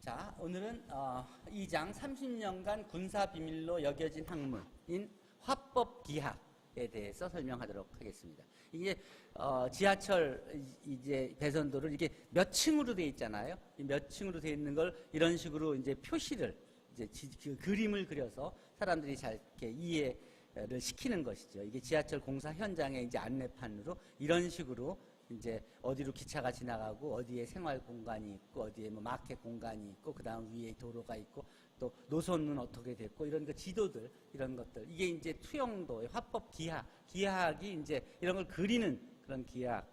자, 오늘은 2장 30년간 군사 비밀로 여겨진 학문인 화법 기하에 대해서 설명하도록 하겠습니다. 이게 지하철 이제 배선도를 이게 몇 층으로 되어 있잖아요. 이 몇 층으로 되어 있는 걸 이런 식으로 이제 표시를 이제 그 그림을 그려서 사람들이 잘 이렇게 이해를 시키는 것이죠. 이게 지하철 공사 현장의 이제 안내판으로 이런 식으로 이제 어디로 기차가 지나가고 어디에 생활 공간이 있고 어디에 뭐 마켓 공간이 있고 그 다음 위에 도로가 있고 또 노선은 어떻게 됐고 이런 그 지도들 이런 것들 이게 이제 투영도의 화법 기하학이 이제 이런 걸 그리는 그런 기하학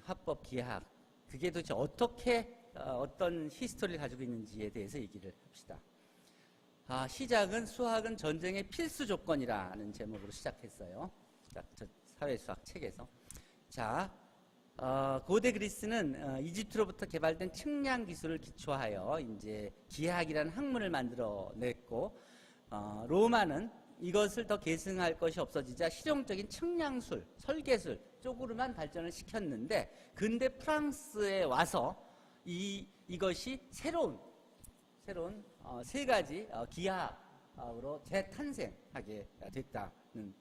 화법 기하학 그게 도대체 어떻게 어떤 히스토리를 가지고 있는지에 대해서 얘기를 합시다. 시작은 수학은 전쟁의 필수 조건이라는 제목으로 시작했어요. 저 사회수학 책에서. 자. 고대 그리스는 이집트로부터 개발된 측량 기술을 기초하여 이제 기하학이라는 학문을 만들어냈고 로마는 이것을 더 계승할 것이 없어지자 실용적인 측량술, 설계술 쪽으로만 발전을 시켰는데 근대 프랑스에 와서 이것이 새로운 세 가지 기하학으로 재탄생하게 됐다는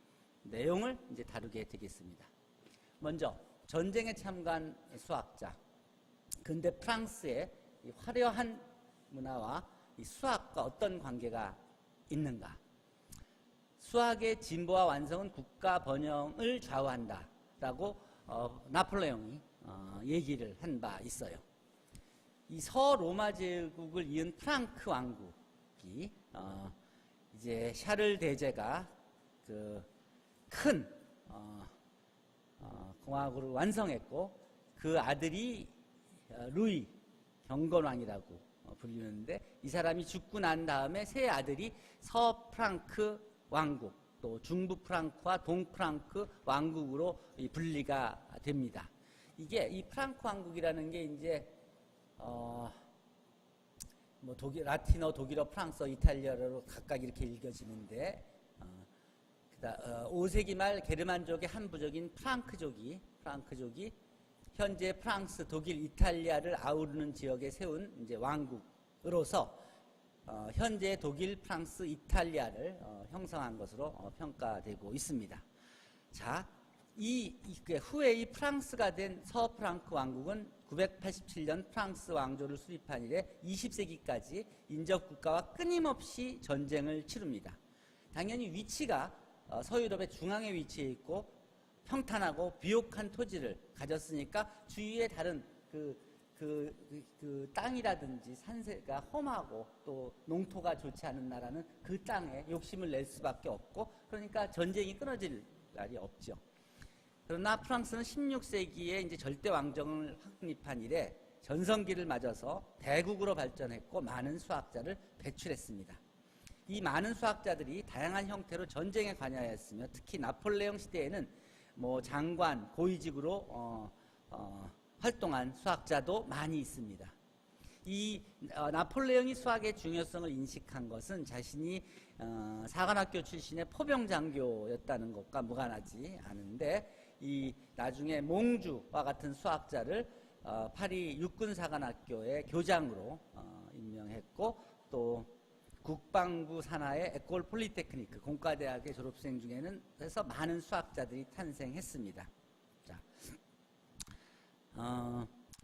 내용을 이제 다루게 되겠습니다. 먼저 전쟁에 참가한 수학자, 근대 프랑스의 이 화려한 문화와 이 수학과 어떤 관계가 있는가? 수학의 진보와 완성은 국가 번영을 좌우한다라고 나폴레옹이 얘기를 한 바 있어요. 이 서로마 제국을 이은 프랑크 왕국이 이제 샤를 대제가 그 큰 공화국을 완성했고 그 아들이 루이 경건왕이라고 불리는데 이 사람이 죽고 난 다음에 세 아들이 서프랑크 왕국 또 중부 프랑크와 동프랑크 왕국으로 분리가 됩니다. 이게 이 프랑크 왕국이라는 게 이제 뭐 라틴어, 독일어, 프랑스어, 이탈리아어로 각각 이렇게 읽어지는데 5세기 말 게르만족의 한 부족인 프랑크족이 현재 프랑스, 독일, 이탈리아를 아우르는 지역에 세운 이제 왕국으로서 현재 독일, 프랑스, 이탈리아를 형성한 것으로 평가되고 있습니다. 자, 후에 이 프랑스가 된 서프랑크 왕국은 987년 프랑스 왕조를 수립한 이래 20세기까지 인접국가와 끊임없이 전쟁을 치릅니다. 당연히 위치가 서유럽의 중앙에 위치해 있고 평탄하고 비옥한 토지를 가졌으니까 주위에 다른 그 땅이라든지 산세가 험하고 또 농토가 좋지 않은 나라는 그 땅에 욕심을 낼 수밖에 없고 그러니까 전쟁이 끊어질 날이 없죠. 그러나 프랑스는 16세기에 이제 절대 왕정을 확립한 이래 전성기를 맞아서 대국으로 발전했고 많은 수학자를 배출했습니다. 이 많은 수학자들이 다양한 형태로 전쟁에 관여하였으며 특히 나폴레옹 시대에는 뭐 장관, 고위직으로 활동한 수학자도 많이 있습니다. 이 나폴레옹이 수학의 중요성을 인식한 것은 자신이 사관학교 출신의 포병장교였다는 것과 무관하지 않은데 이 나중에 몽주와 같은 수학자를 파리 육군사관학교의 교장으로 임명했고 또 국방부 산하의 에콜 폴리테크니크 공과대학의 졸업생 중에는 해서 많은 수학자들이 탄생했습니다. 자,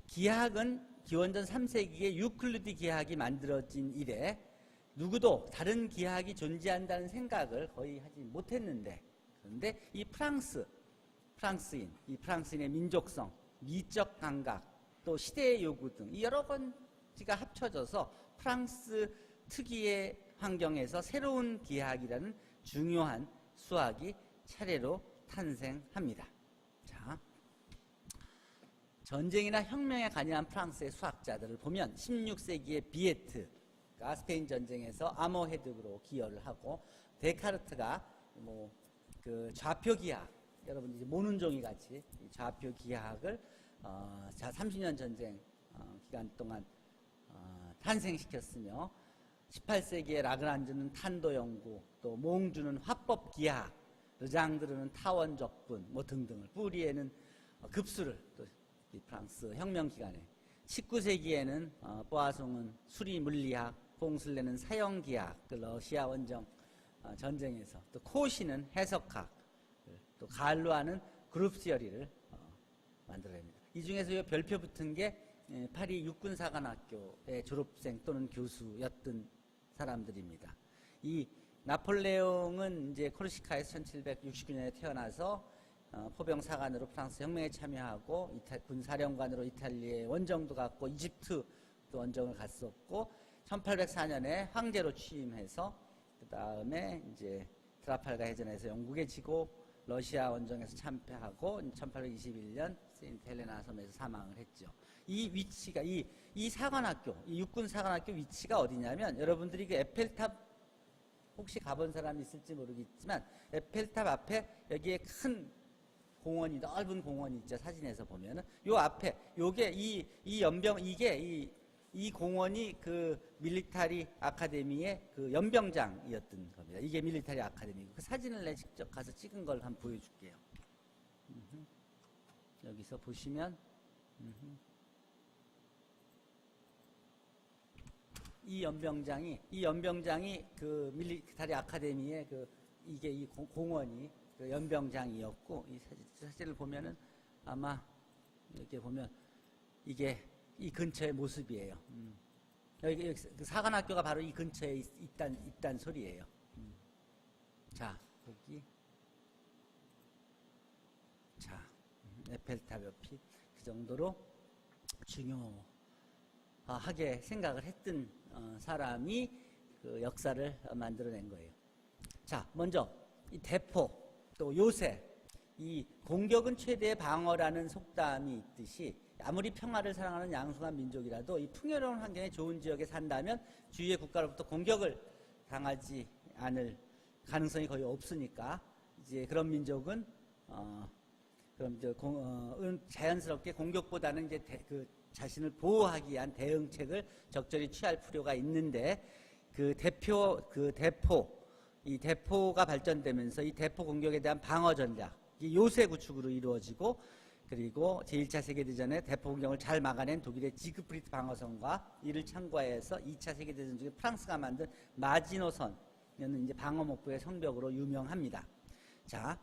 기하학은 기원전 3세기에 유클리드 기하학이 만들어진 이래 누구도 다른 기하학이 존재한다는 생각을 거의 하지 못했는데 그런데 이 프랑스인의 민족성, 미적 감각, 또 시대의 요구 등 이 여러 가지가 합쳐져서 프랑스 특유의 환경에서 새로운 기하학이라는 중요한 수학이 차례로 탄생합니다. 자, 전쟁이나 혁명에 관여한 프랑스의 수학자들을 보면 16세기의 비에트가 스페인 전쟁에서 아모헤드로 기여를 하고 데카르트가 뭐 그 좌표 기하학 여러분 이제 모눈종이 같이 좌표 기하학을 30년 전쟁 기간 동안 탄생시켰으며 18세기에 라그란주는 탄도 연구, 또 몽주는 화법 기하학, 르장드르는 타원 적분 뭐 등등을 뿌리에는 급수를 또 이 프랑스 혁명 기간에 19세기에는 뽀아송은 수리 물리학, 봉술레는 사형기학, 그 러시아 원정 전쟁에서, 또 코시는 해석학, 또 갈루아는 그룹 시어리를 만들어냅니다. 이 중에서 별표 붙은 게 파리 육군사관학교의 졸업생 또는 교수였던 사람들입니다. 이 나폴레옹은 이제 코르시카에서 1769년에 태어나서 포병 사관으로 프랑스 혁명에 참여하고 군사령관으로 이탈리아의 원정도 갔고 이집트 또 원정을 갔었고 1804년에 황제로 취임해서 그 다음에 이제 트라팔가 해전에서 영국에 지고 러시아 원정에서 참패하고 1821년 세인트 헬레나 섬에서 사망을 했죠. 이 위치가 이 사관학교, 이 육군 사관학교 위치가 어디냐면 여러분들이 그 에펠탑 혹시 가본 사람이 있을지 모르겠지만 에펠탑 앞에 여기에 큰 공원이 넓은 공원이 있죠. 사진에서 보면은 요 앞에 요게 이 연병 이게 이 공원이 그 밀리타리 아카데미의 그 연병장이었던 겁니다. 이게 밀리타리 아카데미고 그 사진을 내 직접 가서 찍은 걸 한번 보여줄게요. 여기서 보시면 이 연병장이 그 밀리타리 아카데미의 그 이게 이 공원이 그 연병장이었고 이 사진을 보면은 아마 이렇게 보면 이게 이 근처의 모습이에요. 여기 그 사관학교가 바로 이 근처에 있단 소리예요. 자, 보기. 자, 에펠탑 옆이 그 정도로 중요하게 생각을 했던 사람이 그 역사를 만들어낸 거예요. 자, 먼저 이 대포 또 요새 이 공격은 최대의 방어라는 속담이 있듯이 아무리 평화를 사랑하는 양숭한 민족이라도 이 풍요로운 환경에 좋은 지역에 산다면 주위의 국가로부터 공격을 당하지 않을 가능성이 거의 없으니까 이제 그런 민족은 그럼 이제 자연스럽게 공격보다는 이제 그 자신을 보호하기 위한 대응책을 적절히 취할 필요가 있는데 이 대포가 발전되면서 이 대포 공격에 대한 방어 전략, 이 요새 구축으로 이루어지고 그리고 제1차 세계대전에 대포 공격을 잘 막아낸 독일의 지그프리트 방어선과 이를 참고해서 2차 세계대전 중에 프랑스가 만든 마지노선은 이제 방어 목표의 성벽으로 유명합니다. 자,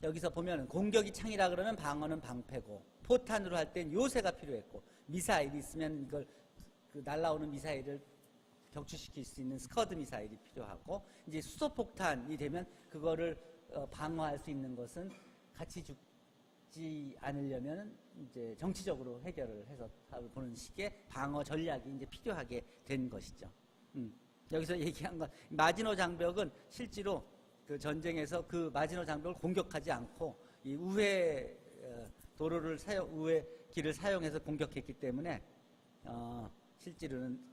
여기서 보면 공격이 창이라 그러면 방어는 방패고 포탄으로 할 땐 요새가 필요했고 미사일이 있으면 이걸 그 날라오는 미사일을 격추시킬 수 있는 스커드 미사일이 필요하고 이제 수소폭탄이 되면 그거를 방어할 수 있는 것은 같이 죽지 않으려면 이제 정치적으로 해결을 해서 보는 식의 방어 전략이 이제 필요하게 된 것이죠. 여기서 얘기한 건 마지노 장벽은 실제로 그 전쟁에서 그 마지노 장벽을 공격하지 않고 이 우회 우회 길을 사용해서 공격했기 때문에 실제로는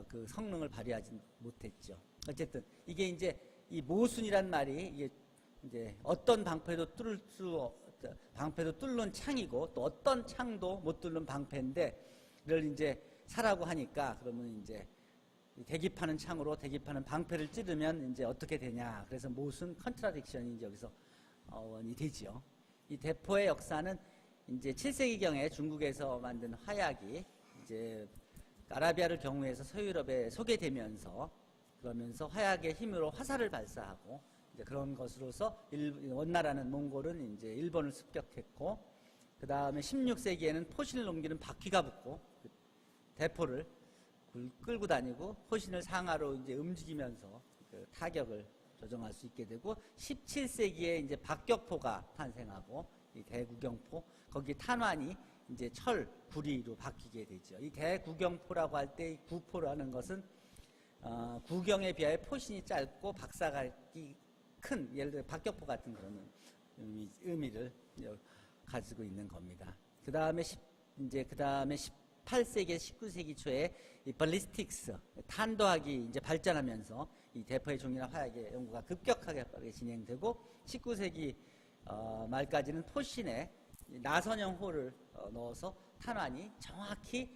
그 성능을 발휘하지 못했죠. 어쨌든 이게 이제 이 모순이란 말이 이게 이제 어떤 방패도 뚫는 창이고 또 어떤 창도 못 뚫는 방패인데 이를 이제 사라고 하니까 그러면 이제 대기파는 창으로 대기파는 방패를 찌르면 이제 어떻게 되냐. 그래서 모순 컨트라딕션이 이제 여기서 원이 되지요. 이 대포의 역사는 이제 7세기경에 중국에서 만든 화약이 이제 아라비아를 경유해서 서유럽에 소개되면서 그러면서 화약의 힘으로 화살을 발사하고 이제 그런 것으로서 원나라는 몽골은 이제 일본을 습격했고 그 다음에 16세기에는 포신을 옮기는 바퀴가 붙고 그 대포를 끌고 다니고 포신을 상하로 이제 움직이면서 그 타격을 조정할 수 있게 되고 17세기에 이제 박격포가 탄생하고 이 대구경포 거기 탄환이 이제 철 구리로 바뀌게 되죠. 이 대구경포라고 할 때 구포라는 것은 구경에 비하여 포신이 짧고 박사각이 큰 예를 들어 박격포 같은 그런 의미를 가지고 있는 겁니다. 그 다음에 18세기, 19세기 초에 이 발리스틱스 탄도학이 이제 발전하면서 이 대포의 종이나 화약의 연구가 급격하게 빠르게 진행되고 19세기 말까지는 포신에 나선형 홀을 넣어서 탄환이 정확히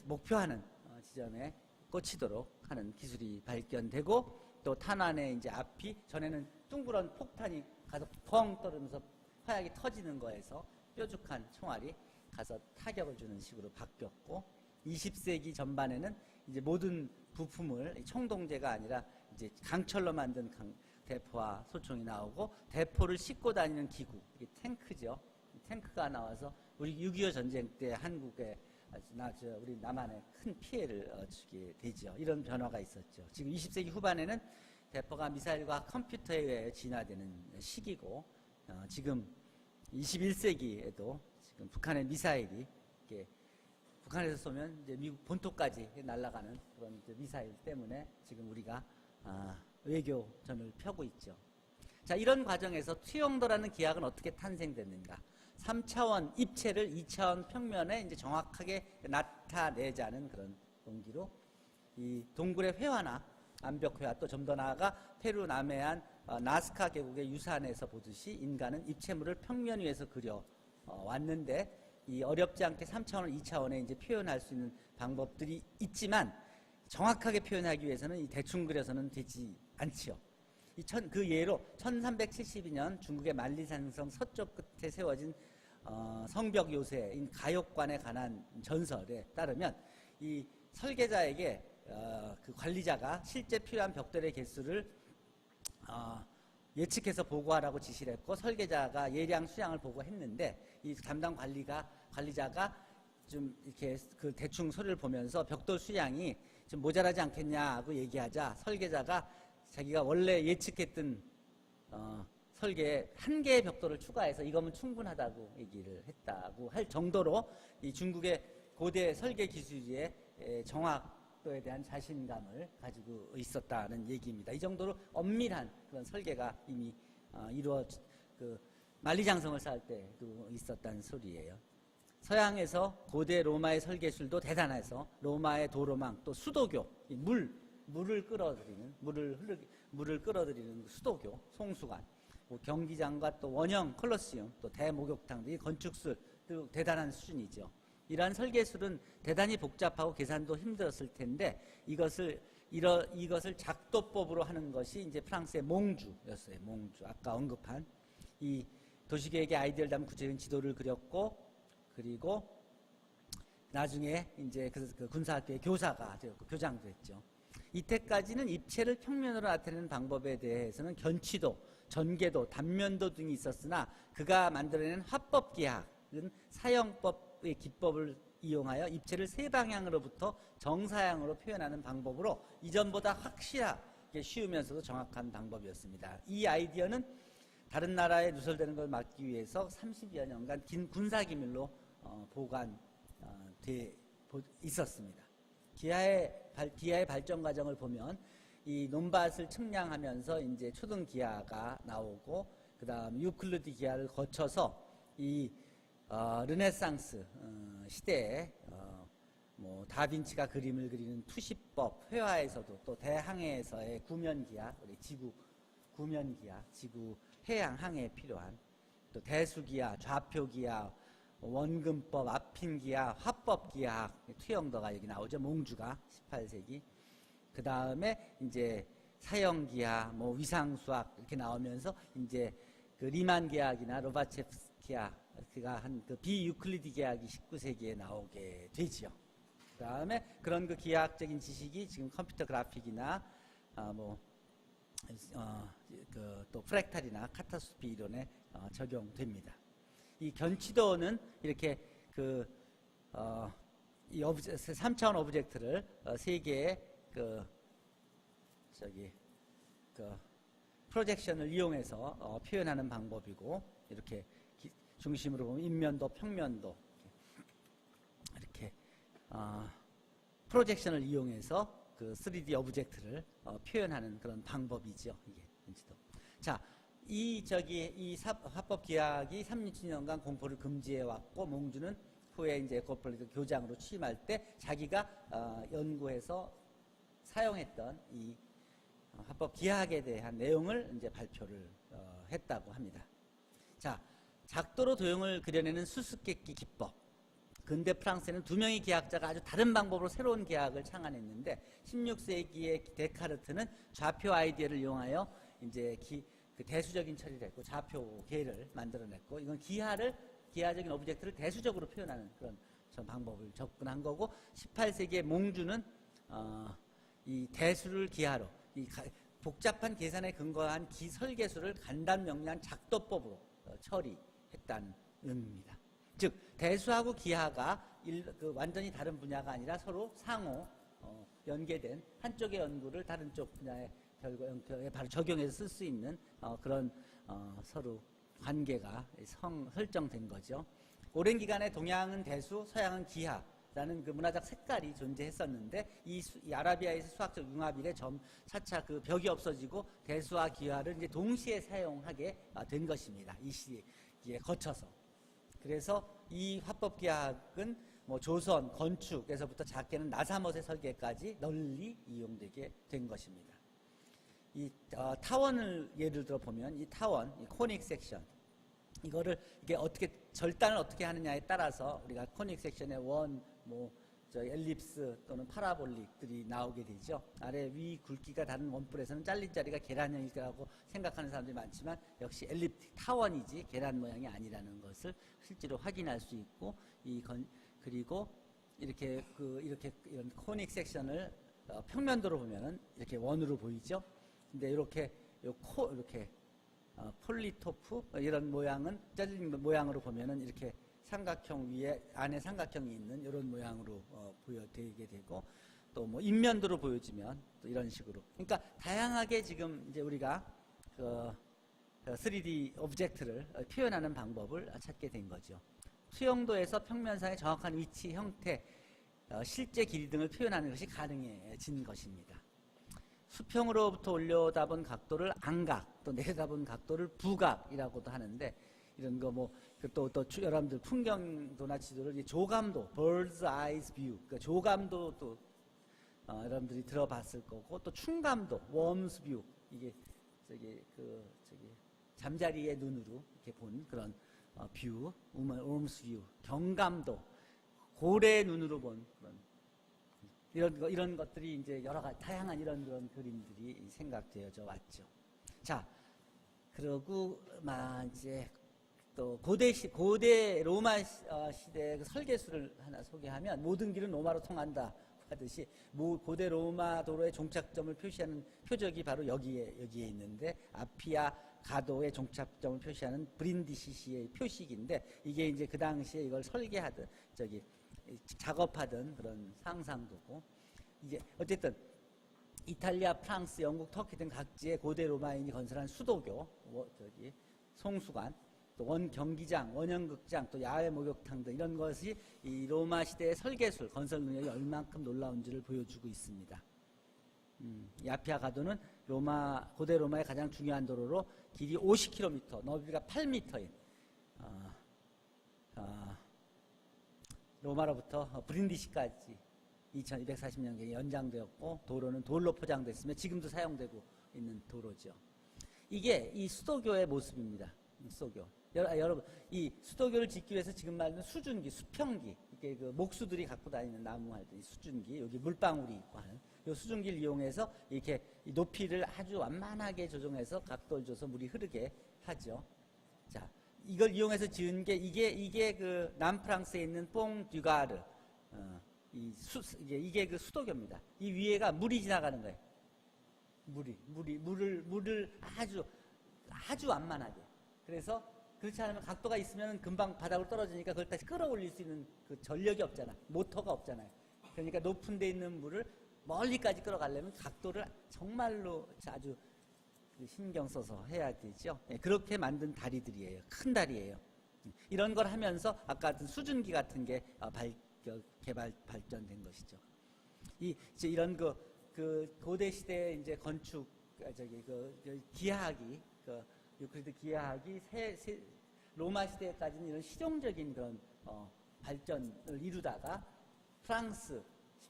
목표하는 지점에 꽂히도록 하는 기술이 발견되고 또 탄환의 이제 앞이 전에는 둥그런 폭탄이 가서 펑 떨어지면서 화약이 터지는 거에서 뾰족한 총알이 가서 타격을 주는 식으로 바뀌었고 20세기 전반에는 이제 모든 부품을 총동제가 아니라 이제 강철로 만든 대포와 소총이 나오고 대포를 싣고 다니는 기구, 이게 탱크죠. 탱크가 나와서 우리 6.25 전쟁 때 한국에 우리 남한에 큰 피해를 주게 되죠. 이런 변화가 있었죠. 지금 20세기 후반에는 대포가 미사일과 컴퓨터에 의해 진화되는 시기고 지금 21세기에도 지금 북한의 미사일이 이렇게 북한에서 쏘면 이제 미국 본토까지 날아가는 그런 이제 미사일 때문에 지금 우리가 외교전을 펴고 있죠. 자, 이런 과정에서 투영도라는 기하학은 어떻게 탄생됐는가? 3차원 입체를 2차원 평면에 이제 정확하게 나타내자는 그런 동기로 이 동굴의 회화나 암벽 회화, 또 좀 더 나아가 페루 남해안 나스카 계곡의 유산에서 보듯이 인간은 입체물을 평면 위에서 그려 왔는데 이 어렵지 않게 3차원을 2차원에 이제 표현할 수 있는 방법들이 있지만 정확하게 표현하기 위해서는 이 대충 그려서는 되지 않지요. 그 예로 1372년 중국의 만리산성 서쪽 끝에 세워진 성벽 요새인 가욕관에 관한 전설에 따르면 이 설계자에게 그 관리자가 실제 필요한 벽돌의 개수를 예측해서 보고하라고 지시를 했고 설계자가 예량 수량을 보고했는데 이 담당 관리자가 좀 이렇게 그 대충 소리를 보면서 벽돌 수량이 좀 모자라지 않겠냐고 얘기하자 설계자가 자기가 원래 예측했던 설계에 한 개의 벽돌을 추가해서 이거면 충분하다고 얘기를 했다고 할 정도로 이 중국의 고대 설계 기술의 정확도에 대한 자신감을 가지고 있었다는 얘기입니다. 이 정도로 엄밀한 그런 설계가 이미 만리장성을 쌓을 때도 있었다는 소리예요. 서양에서 고대 로마의 설계술도 대단해서 로마의 도로망 또 수도교, 물을 끌어들이는 수도교, 송수관, 뭐 경기장과 또 원형 콜로시움, 또 대목욕탕, 이 건축술도 대단한 수준이죠. 이러한 설계술은 대단히 복잡하고 계산도 힘들었을 텐데 이것을 작도법으로 하는 것이 이제 프랑스의 몽주였어요. 몽주, 아까 언급한 이 도시계획의 아이디어를 담은 구체적인 지도를 그렸고, 그리고 나중에 이제 그 군사학교의 교사가 되었고 교장도 했죠. 이때까지는 입체를 평면으로 나타내는 방법에 대해서는 견치도, 전개도, 단면도 등이 있었으나 그가 만들어낸 화법기하학은 사형법의 기법을 이용하여 입체를 세 방향으로부터 정사향으로 표현하는 방법으로 이전보다 확실하게 쉬우면서도 정확한 방법이었습니다. 이 아이디어는 다른 나라에 누설되는 걸 막기 위해서 30여 년간 긴 군사기밀로 보관돼 있었습니다. 기하의 발전 과정을 보면 이 논밭을 측량하면서 이제 초등 기하가 나오고 그다음 유클리드 기하를 거쳐서 이 르네상스 시대에 뭐 다빈치가 그림을 그리는 투시법 회화에서도 또 대항해에서의 구면기하, 우리 지구 구면기하, 지구 해양 항해에 필요한 또 대수기하, 좌표기하, 원근법, 앞핀기하, 화법기하, 투영도가 여기 나오죠. 몽주가 18세기. 그 다음에 이제 사형기하, 뭐 위상수학 이렇게 나오면서 이제 그 리만 계약이나 로바체프 계약가 한 그 비유클리드 계약이 19세기에 나오게 되지요. 그 다음에 그런 그 기하학적인 지식이 지금 컴퓨터 그래픽이나 또 프랙탈이나 카타스트로피 이론에 적용됩니다. 이 견치도는 이렇게 이 3차원 오브젝트를 세 개의 프로젝션을 이용해서 표현하는 방법이고, 이렇게 중심으로 보면 인면도, 평면도 이렇게 프로젝션을 이용해서 그 3D 오브젝트를 표현하는 그런 방법이죠. 이게 견치도. 자, 이 화법 기하학이 30년간 공포를 금지해 왔고, 몽주는 후에 이제 에코폴리틱 교장으로 취임할 때 자기가 연구해서 사용했던 이 화법 기하학에 대한 내용을 이제 발표를 했다고 합니다. 자, 작도로 도형을 그려내는 수수께끼 기법. 근대 프랑스에는 두 명의 기하학자가 아주 다른 방법으로 새로운 기하학을 창안했는데 16세기의 데카르트는 좌표 아이디어를 이용하여 이제 그 대수적인 처리를 했고 좌표계를 만들어냈고, 이건 기하적인 오브젝트를 대수적으로 표현하는 그런 방법을 접근한 거고, 18세기의 몽주는 이 대수를 기하로 복잡한 계산에 근거한 설계수를 간단 명료한 작도법으로 처리했다는 의미입니다. 즉 대수하고 기하가 완전히 다른 분야가 아니라 서로 상호 연계된 한쪽의 연구를 다른 쪽 분야의 결과에 바로 적용해서 쓸 수 있는 그런 서로 관계가 설정된 거죠. 오랜 기간에 동양은 대수, 서양은 기하라는 그 문화적 색깔이 존재했었는데, 이 아라비아에서 수학적 융합 이래 차차 그 벽이 없어지고 대수와 기하를 이제 동시에 사용하게 된 것입니다. 이 시기에 거쳐서. 그래서 이 화법기하학은 뭐 조선, 건축에서부터 작게는 나사못의 설계까지 널리 이용되게 된 것입니다. 이 타원을 예를 들어 보면, 이 타원, 이 코닉 섹션, 이게 어떻게 절단을 어떻게 하느냐에 따라서 우리가 코닉 섹션의 엘립스 또는 파라볼릭들이 나오게 되죠. 아래 위 굵기가 다른 원뿔에서는 잘린 자리가 계란형이라고 생각하는 사람들이 많지만, 역시 엘립틱 타원이지 계란 모양이 아니라는 것을 실제로 확인할 수 있고, 그리고 이렇게 이런 코닉 섹션을 평면도로 보면은 이렇게 원으로 보이죠. 근데 이렇게 폴리토프 이런 모양은 잘린 모양으로 보면은 이렇게 삼각형 위에 안에 삼각형이 있는 이런 모양으로 보여되게 되고, 또 뭐 인면도로 보여지면 또 이런 식으로. 그러니까 다양하게 지금 이제 우리가 3D 오브젝트를 표현하는 방법을 찾게 된 거죠. 수영도에서 평면상의 정확한 위치, 형태, 실제 길이 등을 표현하는 것이 가능해진 것입니다. 수평으로부터 올려다본 각도를 안각, 또 내려다본 각도를 부각이라고도 하는데, 이런 거 또 여러분들 풍경도나 지도를 조감도, bird's eye view, 그러니까 조감도도 여러분들이 들어봤을 거고, 또 충감도, worm's view, 이게 잠자리의 눈으로 이렇게 본 그런 뷰, worm's view, 경감도, 고래의 눈으로 본 그런 이런 것들이 이제 여러 가지 다양한 그런 그림들이 생각되어져 왔죠. 자, 그러고 이제 또 고대 로마 시대의 설계수를 하나 소개하면, 모든 길은 로마로 통한다 하듯이 고대 로마 도로의 종착점을 표시하는 표적이 바로 여기에 있는데, 아피아 가도의 종착점을 표시하는 브린디시시의 표식인데, 이게 이제 그 당시에 이걸 설계하던 작업하던 그런 상상도고, 이제 어쨌든 이탈리아, 프랑스, 영국, 터키 등 각지의 고대 로마인이 건설한 수도교, 송수관, 또 경기장, 원형극장, 또 야외 목욕탕 등 이런 것이 이 로마 시대의 설계술, 건설 능력이 얼만큼 놀라운지를 보여주고 있습니다. 이 아피아 가도는 고대 로마의 가장 중요한 도로로 길이 50km, 너비가 8m인 로마로부터 브린디시까지 2240년경에 연장되었고, 도로는 돌로 포장됐으며 지금도 사용되고 있는 도로죠. 이게 이 수도교의 모습입니다. 수도교. 여러분, 이 수도교를 짓기 위해서 지금 말하는 수준기, 수평기, 이게 그 목수들이 갖고 다니는 나무 할 때 수준기, 여기 물방울이 있고 하는 이 수준기를 이용해서 이렇게 높이를 아주 완만하게 조정해서 각도를 줘서 물이 흐르게 하죠. 자, 이걸 이용해서 지은 게 이게 그 남프랑스에 있는 뽕 듀가르, 이게 그 수도교입니다. 이 위에가 물이 지나가는 거예요. 물을 아주 완만하게. 그래서 그렇지 않으면 각도가 있으면 금방 바닥으로 떨어지니까 그걸 다시 끌어올릴 수 있는 그 전력이 없잖아. 모터가 없잖아요. 그러니까 높은 데 있는 물을 멀리까지 끌어가려면 각도를 정말로 아주 신경 써서 해야 되죠. 그렇게 만든 다리들이에요. 큰 다리예요. 이런 걸 하면서 아까 같은 수증기 같은 게 발전된 것이죠. 이런 그 고대 시대의 이제 건축, 기하학이, 유클리드 기하학이 로마 시대까지는 이런 실용적인 그런 발전을 이루다가 프랑스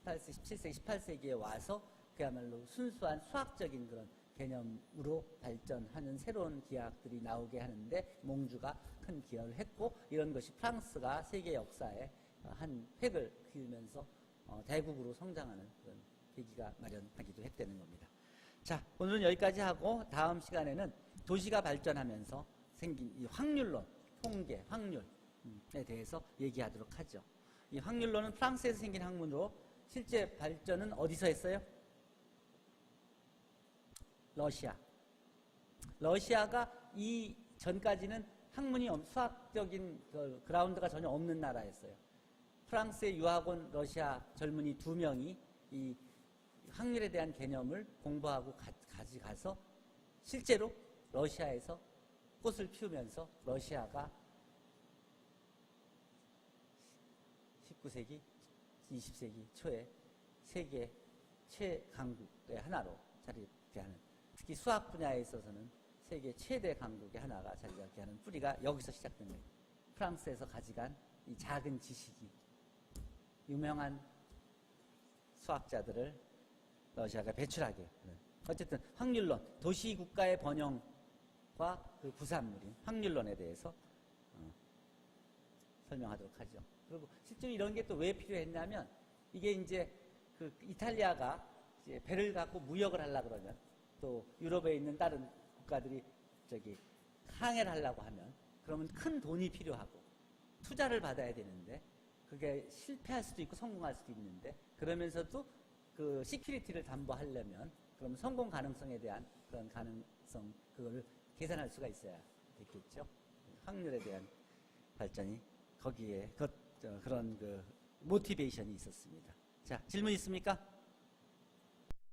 17세기, 18세기에 와서 그야말로 순수한 수학적인 그런 개념으로 발전하는 새로운 기하학들이 나오게 하는데, 몽주가 큰 기여를 했고, 이런 것이 프랑스가 세계 역사에 한 획을 그으면서 대국으로 성장하는 그런 계기가 마련하기도 했다는 겁니다. 자, 오늘은 여기까지 하고, 다음 시간에는 도시가 발전하면서 생긴 이 확률론, 통계, 확률, 대해서 얘기하도록 하죠. 이 확률론은 프랑스에서 생긴 학문으로 실제 발전은 어디서 했어요? 러시아. 러시아가 이 전까지는 학문이 수학적인 그라운드가 전혀 없는 나라였어요. 프랑스의 유학온 러시아 젊은이 2명이 이 확률에 대한 개념을 공부하고 가져가서 실제로 러시아에서 꽃을 피우면서 러시아가 19세기, 20세기 초에 세계 최강국의 하나로 자리잡게 하는, 특히 수학 분야에 있어서는 세계 최대 강국의 하나가 자리잡게 하는 뿌리가 여기서 시작된 거예요. 프랑스에서 가져간 이 작은 지식이 유명한 수학자들을 러시아가 배출하게 하는. 어쨌든 확률론, 도시국가의 번영과 그 부산물인 확률론에 대해서 설명하도록 하죠. 그리고 실제로 이런 게 또 왜 필요했냐면, 이게 이제 그 이탈리아가 이제 배를 갖고 무역을 하려고 그러면, 또 유럽에 있는 다른 국가들이 항해를 하려고 하면, 그러면 큰 돈이 필요하고 투자를 받아야 되는데, 그게 실패할 수도 있고 성공할 수도 있는데, 그러면서도 그 시큐리티를 담보하려면, 그럼 성공 가능성에 대한 그런 가능성, 그걸 계산할 수가 있어야 됐겠죠. 확률에 대한 발전이 거기에 그런 그 모티베이션이 있었습니다. 자, 질문 있습니까?